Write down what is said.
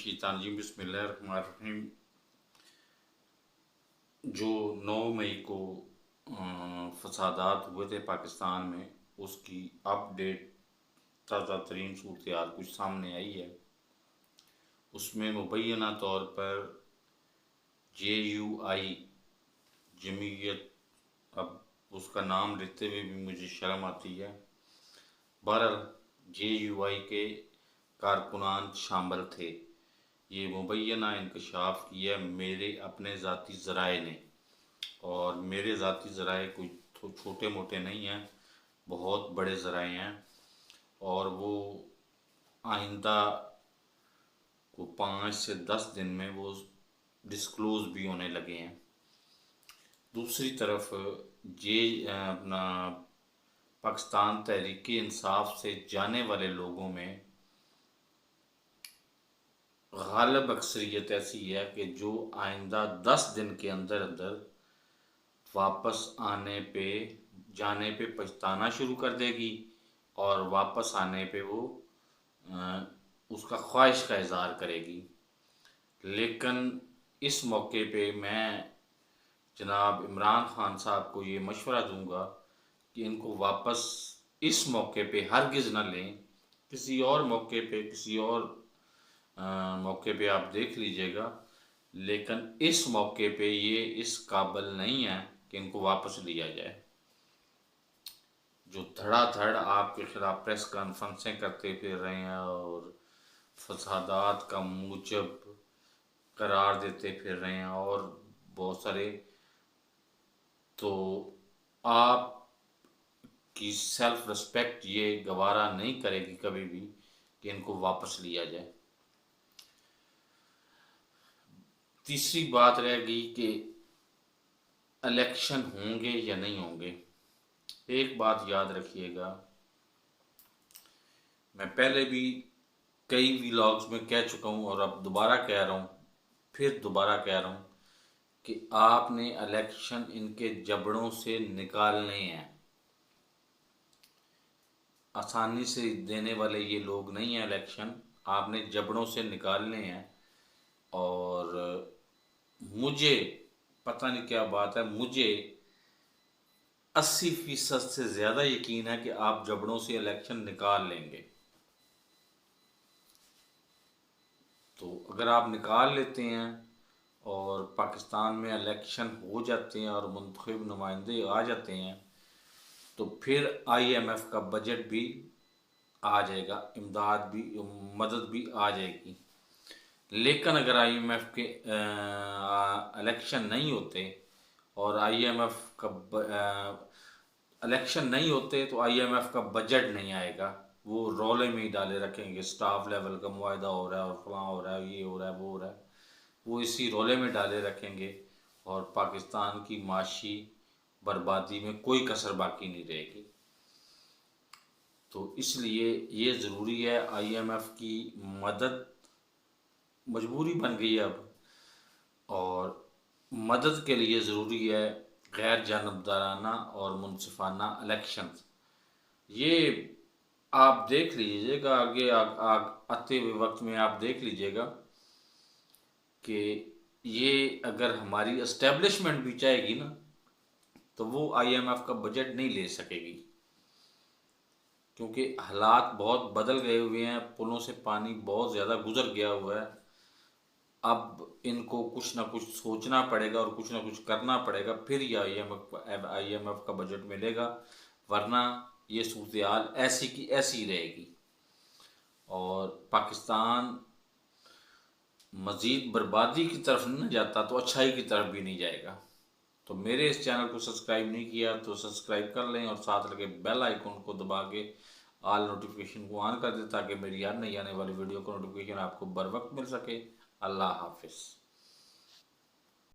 मिनश्शैतानिर्रजीम बिस्मिल्लाहिर्रहमानिर्रहीम। जो 9 मई को फसादात हुए थे पाकिस्तान में, उसकी अपडेट ताज़ा तरीन सूरत हाल कुछ सामने आई है। उसमें मुबैना तौर पर JUI जमीयत, अब उसका नाम लेते हुए भी मुझे शर्म आती है, बहरहाल JUI के कारकुनान शामिल थे। ये मुबैना इंकशाफ किया मेरे अपने ज़ाती ज़राए ने, और मेरे ज़ाती ज़राए कोई छोटे मोटे नहीं हैं, बहुत बड़े ज़राए हैं, और वो आइंदा को 5 से 10 दिन में वो डिस्क्लोज़ भी होने लगे हैं। दूसरी तरफ अपना पाकिस्तान तहरीक इंसाफ से जाने वाले लोगों में गालिब अक्सरियत ऐसी है कि जो आइंदा 10 दिन के अंदर अंदर वापस जाने पे पछताना शुरू कर देगी, और वापस आने पे वो उसका ख्वाहिश का इज़हार करेगी। लेकिन इस मौके पे मैं जनाब इमरान खान साहब को ये मशवरा दूंगा कि इनको वापस इस मौके पे हरगिज़ न लें, किसी और मौके पे आप देख लीजिएगा, लेकिन इस मौके पे ये इस काबिल नहीं है कि इनको वापस लिया जाए। जो धड़ाधड़ आपके खिलाफ प्रेस कॉन्फ्रेंसें करते फिर रहे हैं और फसादात का मूजब करार देते फिर रहे हैं, और बहुत सारे, तो आप की सेल्फ रिस्पेक्ट ये गवारा नहीं करेगी कभी भी कि इनको वापस लिया जाए। तीसरी बात रहेगी कि इलेक्शन होंगे या नहीं होंगे। एक बात याद रखिएगा, मैं पहले भी कई व्लॉग्स में कह चुका हूँ और अब दोबारा कह रहा हूँ, फिर दोबारा कह रहा हूँ कि आपने इलेक्शन इनके जबड़ों से निकालने हैं। आसानी से देने वाले ये लोग नहीं हैं इलेक्शन, आपने जबड़ों से निकालने हैं। और मुझे पता नहीं क्या बात है, मुझे 80% से ज़्यादा यकीन है कि आप जबड़ों से इलेक्शन निकाल लेंगे। तो अगर आप निकाल लेते हैं और पाकिस्तान में इलेक्शन हो जाते हैं और मुंतखब नुमाइंदे आ जाते हैं, तो फिर IMF का बजट भी आ जाएगा, इमदाद भी, मदद भी आ जाएगी। लेकिन अगर IMF के इलेक्शन नहीं होते और IMF का इलेक्शन नहीं होते तो IMF का बजट नहीं आएगा। वो रौले में ही डाले रखेंगे, स्टाफ लेवल का मुआहदा हो रहा है और फलां हो रहा है, ये हो रहा है, वो हो रहा है, वो इसी रौले में डाले रखेंगे, और पाकिस्तान की माशी बर्बादी में कोई कसर बाकी नहीं रहेगी। तो इसलिए ये ज़रूरी है, IMF की मदद मजबूरी बन गई है अब, और मदद के लिए ज़रूरी है गैर जानबदाराना और मुनसिफाना इलेक्शन। ये आप देख लीजिएगा आगे आते हुए वक्त में, आप देख लीजिएगा कि ये अगर हमारी एस्टेब्लिशमेंट भी चाहेगी ना, तो वो IMF का बजट नहीं ले सकेगी, क्योंकि हालात बहुत बदल गए हुए हैं, पुलों से पानी बहुत ज़्यादा गुजर गया हुआ है। अब इनको कुछ ना कुछ सोचना पड़ेगा और कुछ ना कुछ करना पड़ेगा, फिर ये IMF का बजट मिलेगा, वरना ये सूरत हाल ऐसी की ऐसी रहेगी और पाकिस्तान मज़ीद बर्बादी की तरफ नहीं जाता तो अच्छाई की तरफ भी नहीं जाएगा। तो मेरे इस चैनल को सब्सक्राइब नहीं किया तो सब्सक्राइब कर लें और साथ लगे बेल आइकन को दबा के ऑल नोटिफिकेशन को ऑन कर दें, ताकि मेरी हर नई आने वाली वीडियो का नोटिफिकेशन आपको बर वक्त मिल सके। अल्लाह हाफिज़।